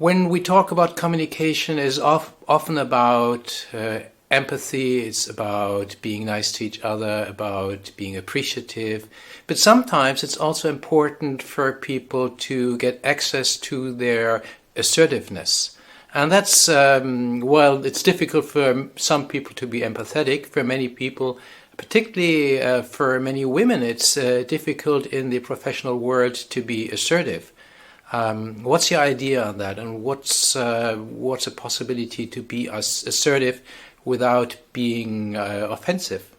When we talk about communication, is often about empathy. It's about being nice to each other, about being appreciative. But sometimes it's also important for people to get access to their assertiveness. And that's, well, it's difficult for some people to be empathetic. For many people, particularly for many women, it's difficult in the professional world to be assertive. What's your idea on that, and what's a possibility to be assertive without being offensive?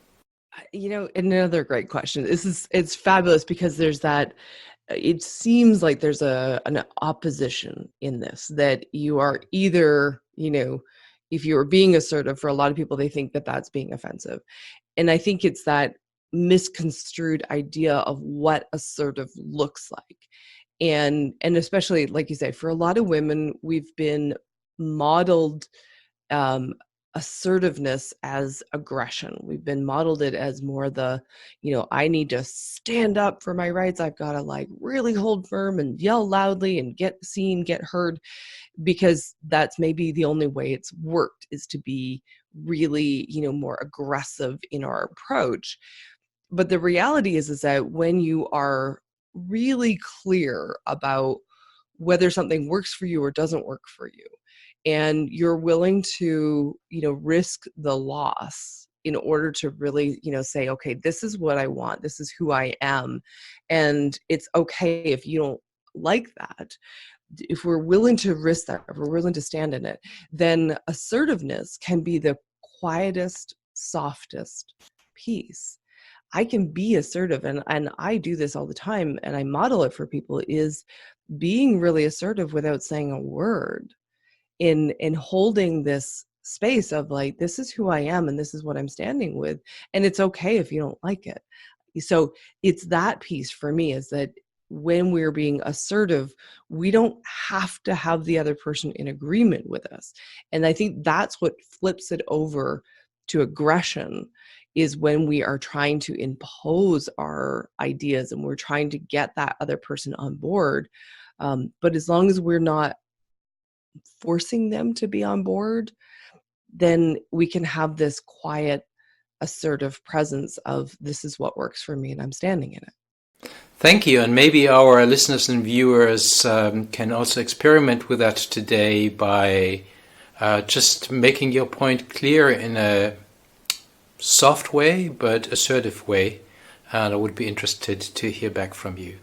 Another great question. It's fabulous because there's that. It seems like there's an opposition in this, that you are either, if you're being assertive, for a lot of people, they think that that's being offensive. And I think it's that misconstrued idea of what assertive looks like. And especially, like you say, for a lot of women, we've been modeled um, assertiveness as aggression. We've been modeled it as more I need to stand up for my rights. I've got to like really hold firm and yell loudly and get seen, get heard, because that's maybe the only way it's worked, is to be really, more aggressive in our approach. But the reality is that when you are really clear about whether something works for you or doesn't work for you, and you're willing to, risk the loss in order to really, say, okay, this is what I want, this is who I am, and it's okay if you don't like that. If we're willing to risk that, if we're willing to stand in it, then assertiveness can be the quietest, softest piece. I can be assertive, and I do this all the time, and I model it for people, is being really assertive without saying a word, in holding this space of like, this is who I am and this is what I'm standing with, and it's okay if you don't like it. So it's that piece for me, is that when we're being assertive, we don't have to have the other person in agreement with us. And I think that's what flips it over to aggression, is when we are trying to impose our ideas and we're trying to get that other person on board. But as long as we're not forcing them to be on board, then we can have this quiet, assertive presence of, this is what works for me and I'm standing in it. Thank you, and maybe our listeners and viewers can also experiment with that today by just making your point clear in a soft way but assertive way. And I would be interested to hear back from you.